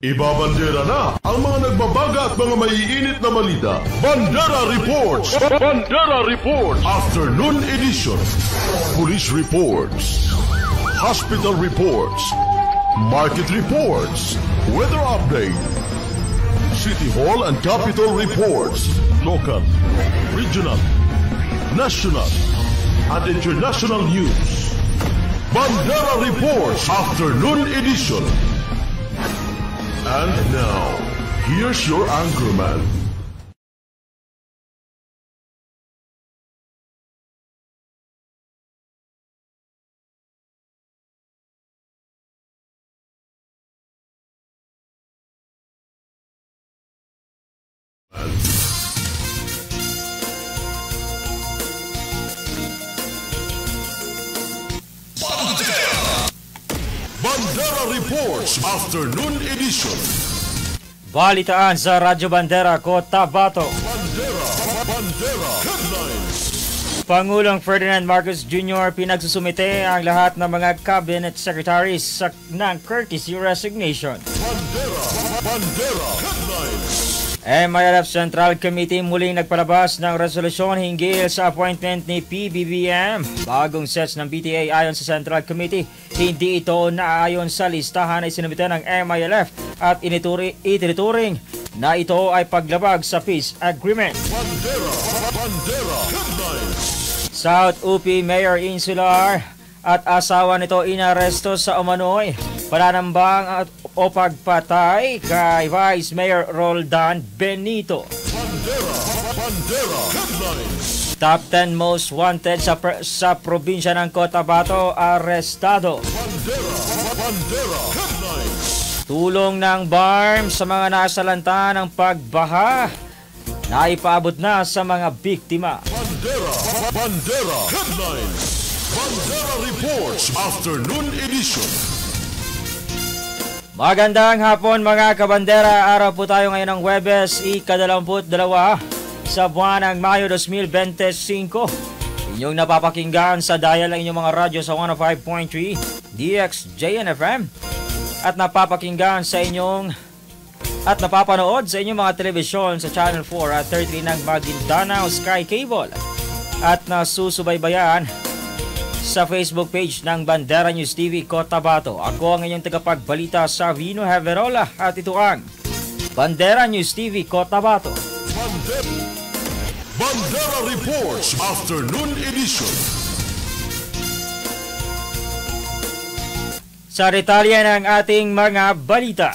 Ibabandera na ang mga nagbabaga at mga maiinit na balita. Bandera Reports! Bandera Reports! Afternoon edition. Police reports. Hospital reports. Market reports. Weather update. City Hall and Capitol reports. Local, regional, national, and international news. Bandera Reports Afternoon edition. And now, here's your anchorman. Bandera Reports Afternoon Edition. Balitaan sa Radyo Bandera, Cotabato. Bandera Headlines. Pangulong Ferdinand Marcos Jr. pinagsusumite ang lahat ng mga cabinet secretaries ng courtesy resignation. Bandera Headlines. MILF Central Committee muling nagpalabas ng resolusyon hinggil sa appointment ni PBBM. Bagong sets ng BTA ayon sa Central Committee, hindi ito naaayon sa listahan na isinumite ng MILF at itinuturing na ito ay paglabag sa peace agreement. Bandera Headlines. South UP Mayor Insular at asawa nito inaresto sa umano'y pananambang o pagpatay kay Vice Mayor Roldan Benito. Bandera Headlines. Top 10 most wanted sa probinsya ng Cotabato arestado. Bandera Headlines. Tulong ng BARM sa mga nasalanta ng pagbaha na ipaabot na sa mga biktima. Bandera Headlines. Bandera Reports Afternoon Edition. Magandang hapon mga kabandera. Araw po tayo ngayon ng Huwebes, ika-22 sa buwan ng Mayo 2025. Inyong napapakinggan sa dial ng inyong mga radyo sa 105.3 DXJNFM at napapakinggan sa inyong at napapanood sa inyong mga telebisyon sa Channel 4 at 33 ng Maguindanao Sky Cable at nasusubaybayan sa Facebook page ng Bandera News TV Cotabato. Ako ang inyong tagapagbalita sa Vino Heverola at ito ang Bandera News TV Cotabato. Bandera Reports Afternoon Edition. Sa detalye ng ating mga balita,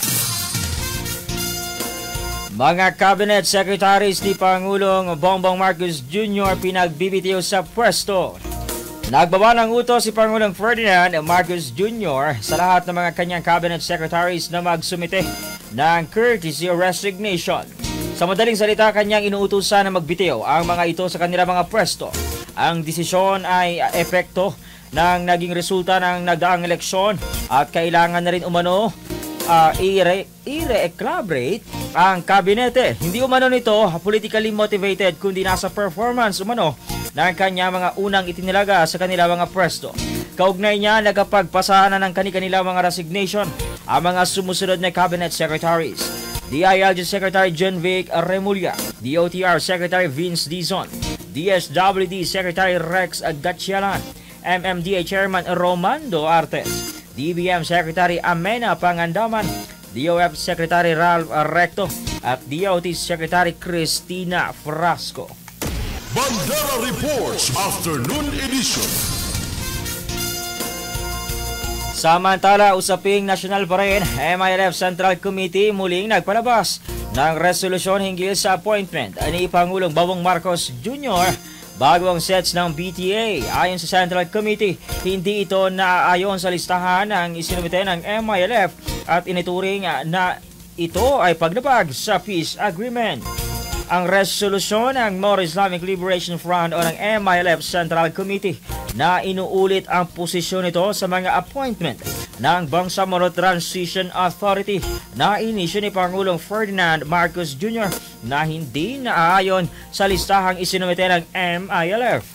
mga cabinet secretaries ni Pangulong Bongbong Marcos Jr. pinagbibitiw sa pwesto. Nagbaba ng utos si Pangulong Ferdinand Marcos Jr. sa lahat ng mga kanyang cabinet secretaries na magsumite ng courtesy resignation. Sa madaling salita, kanyang inuutusan na magbitiw ang mga ito sa kanilang mga pwesto. Ang desisyon ay epekto ng naging resulta ng nagdaang eleksyon at kailangan na rin umano i-recalibrate ang kabinete. Hindi umano nito politically motivated kundi nasa performance umano ng kanya mga unang itinilaga sa kanila mga pwesto. Kaugnay niya, nagapagpasahan na ng kanila mga resignation ang mga sumusunod na cabinet secretaries: DILG Secretary John Vic Remulla, DOTR Secretary Vince Dizon, DSWD Secretary Rex Gatchalan, MMDA Chairman Romando Artes, DBM Secretary Amena Pangandaman, DOF Secretary Ralph Recto at DOT Secretary Cristina Frasco. Bandera Reports Afternoon Edition. Samantala, usaping nasyonal pa rin, MILF Central Committee muling nagpalabas ng resolusyon hinggil sa appointment ni Pangulong Bongbong Marcos Jr. Bagong sets ng BTA. Ayon sa Central Committee, hindi ito naaayon sa listahan ng isinumite ng MILF at inituring na ito ay paglabag sa peace agreement. Ang resolusyon ng More Islamic Liberation Front o ng MILF Central Committee na inuulit ang posisyon nito sa mga appointment ng Bangsamoro Transition Authority na inisyo ni Pangulong Ferdinand Marcos Jr. na hindi naaayon sa listahang isinumite ng MILF.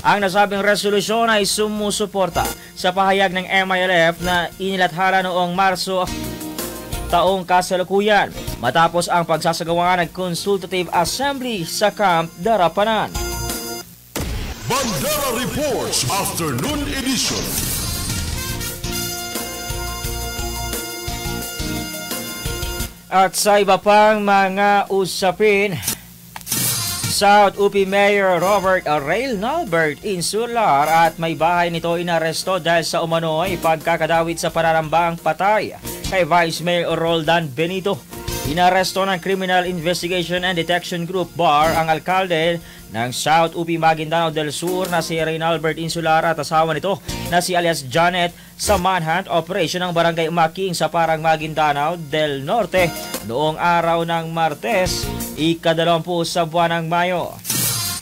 Ang nasabing resolusyon ay sumusuporta sa pahayag ng MILF na inilathala noong Marso taong kasalukuyan matapos ang pagsasagawa ng Consultative Assembly sa Camp Darapanan. Bandera Reports Afternoon Edition. At sa iba pang mga usapin, South UP Mayor Robert Reynalbert Insular at may bahay nito inaresto dahil sa umano'y pagkakadawit sa pananambang patay kay Vice Mayor Roldan Benito. Inaresto ng Criminal Investigation and Detection Group BAR ang alkalde ng South UP Maguindanao del Sur na si Reynalbert Insular at asawa nito na si alias Janet sa manhunt operation ng Barangay Umaking sa Parang Maguindanao del Norte noong araw ng Martes, ika-20 sa buwan ng Mayo.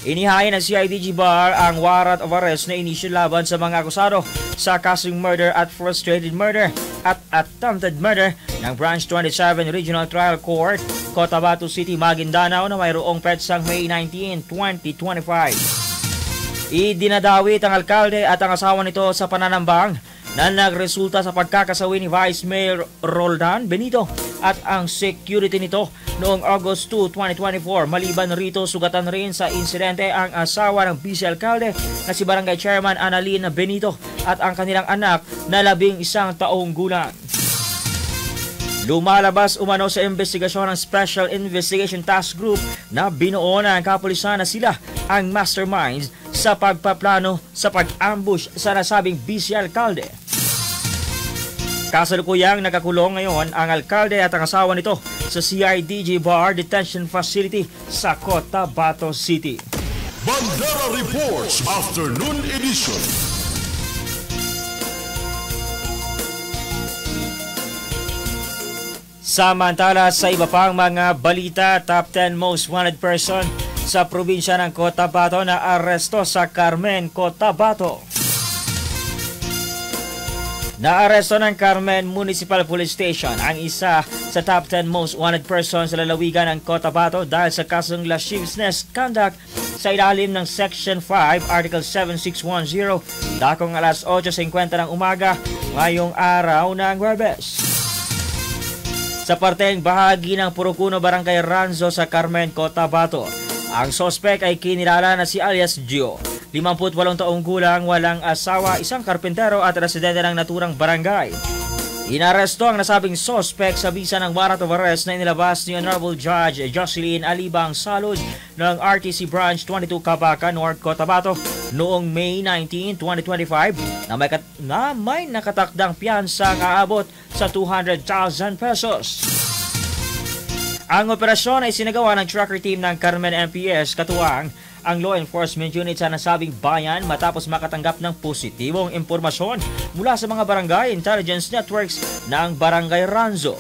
Inihain ng CIDG BAR ang warrant of arrest na inisyu laban sa mga akusado sa kasong murder at frustrated murder at attempted murder ng Branch 27 Regional Trial Court, Cotabato City, Maguindanao na mayroong petsang May 19, 2025. Idinadawit ang alkalde at ang asawa nito sa pananambang na nagresulta sa pagkakasawi ni Vice Mayor Roldan Benito at ang security nito noong August 2, 2024. Maliban rito, sugatan rin sa insidente ang asawa ng vice-alkalde na si Barangay Chairman Annalyn Benito at ang kanilang anak na 11 taong gulang. Lumalabas umano sa investigasyon ng Special Investigation Task Group na binuo ng kapulisan na sila ang masterminds sa pagpaplano sa pag-ambush sa nasabing vice-alkalde. Kasalukuyang nakakulong ngayon ang alkalde at ang asawa nito sa CIDG BAR Detention Facility sa Cotabato City. Bandera Reports Afternoon Edition. Samantala sa iba pang mga balita, top 10 most wanted person sa probinsya ng Cotabato na aresto sa Carmen, Cotabato. Naaresto ng Carmen Municipal Police Station ang isa sa top 10 most wanted persons sa lalawigan ng Cotabato dahil sa kasong lasciviousness conduct sa ilalim ng Section 5, Article 7610, dakong alas 8:50 ng umaga ngayong araw ng Huwebes. Sa parteng bahagi ng Purukuno, Barangay Ranzo sa Carmen, Cotabato, ang sospek ay kinilala na si alias Gio, 58 taong gulang, walang asawa, isang karpentero at residente ng naturang barangay. Inaresto ang nasabing sospek sa bisa ng warrant of arrest na inilabas ni Honorable Judge Jocelyn Alibang Salud ng RTC Branch 22 Cabaca, North Cotabato noong May 19, 2025 na may nakatakdang piyansa aabot sa 200,000 pesos. Ang operasyon ay sinagawa ng tracker team ng Carmen MPS katuwang ang law enforcement unit sa nasabing bayan matapos makatanggap ng positibong impormasyon mula sa mga barangay intelligence networks ng Barangay Ranzo.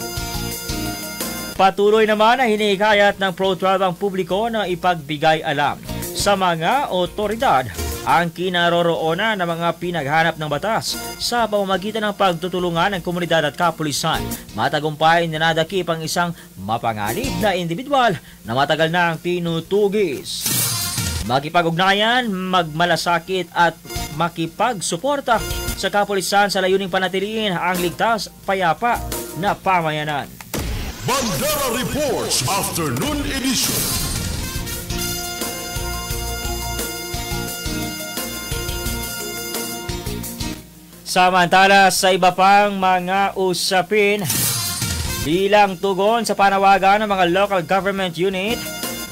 Patuloy naman na hinihikayat ng Pro-12 ang publiko na ipagbigay alam sa mga otoridad ang kinaroroonan ng mga pinaghanap ng batas sa pamamagitan ng pagtutulungan ng komunidad at kapulisan. Matagumpay na nadakip ang isang mapanganib na individual na matagal na ang tinutugis. Makipag-ugnayan, magmalasakit at makipagsuporta sa kapulisan sa layuning panatiliin ang ligtas, payapa na pamayanan. Bandera Reports Afternoon Edition. Samantala sa iba pang mga usapin, bilang tugon sa panawagan ng mga local government unit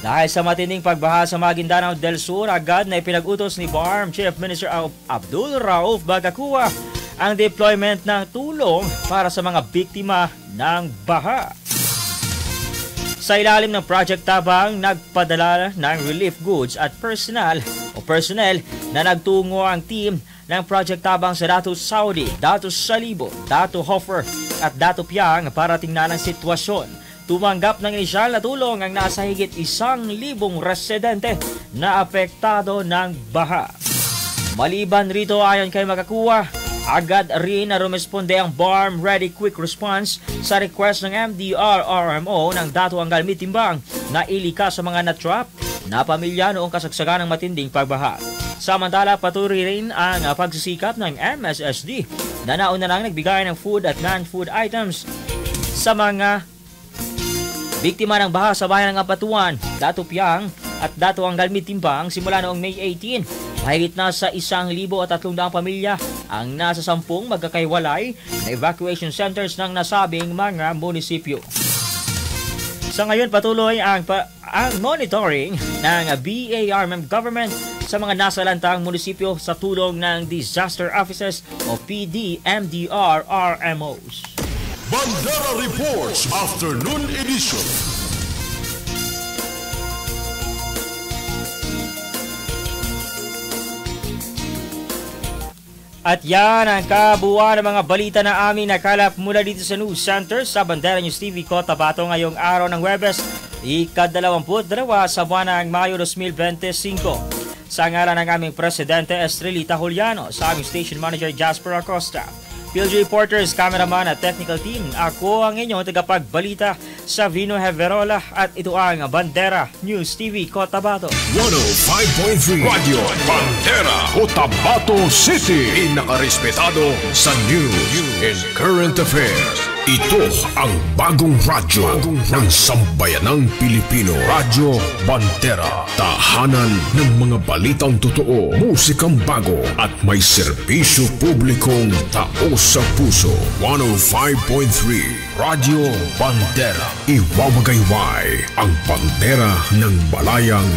dahil sa matinding pagbaha sa Maguindanao del Sur, agad na ipinag-utos ni BARM Chief Minister Abdul Rauf Bagacoa ang deployment ng tulong para sa mga biktima ng baha. Sa ilalim ng Project Tabang, nagpadala ng relief goods at personnel na nagtungo ang team ng Project Tabang sa Datu Saudi, Datu Salibo, Datu Hofer at Datu Piang para tingnan ang sitwasyon. Tumanggap ng inisyal na tulong ang nasa higit 1,000 residente na apektado ng baha. Maliban rito, ayon kay Bagacoa, agad rin na rumesponde ang BARM Ready Quick Response sa request ng MDR-RMO ng Datu Angal Mitimbang na ilikas sa mga natrap na pamilya noong kasagsagan ng matinding pagbaha. Samantala, patuloy rin ang pagsisikap ng MSSD na nauna nang nagbigay ng food at non-food items sa mga biktima ng baha sa bayan ng Apatuan, Dato Piang at Dato Angalmid Timbang simula noong May 18. Mahigit na sa 1,300 pamilya ang nasa 10 magkakaiwalay na evacuation centers ng nasabing mga munisipyo. Sa ngayon, patuloy ang monitoring ng BARMM government sa mga nasalantang munisipyo sa tulong ng Disaster Offices o PDMDR-RMOs. Bandera Reports Afternoon Edition. At yan ang kabuuan ng mga balita na aming nakalap mula dito sa News Center sa Bandera News TV Cotabato ngayong araw ng Huwebes, ika-22 sa buwan ng Mayo 2025. Sa ngalan ng aming Presidente Estrelita Juliano, sa aming Station Manager Jasper Acosta, field reporters, cameraman at technical team, ako ang inyong tagapagbalita sa Vino Heverola at ito ang Bandera News TV Cotabato. 105.3 Radio Bandera Cotabato City. Pinakarespetado sa news and current affairs. Ito ang bagong radyo ng sambayanang Pilipino. Radyo Bandera. Tahanan ng mga balitang totoo, musikang bago at may serbisyo publikong taos sa puso. 105.3 Radyo Bandera. Iwawagayway ang bandera ng balayang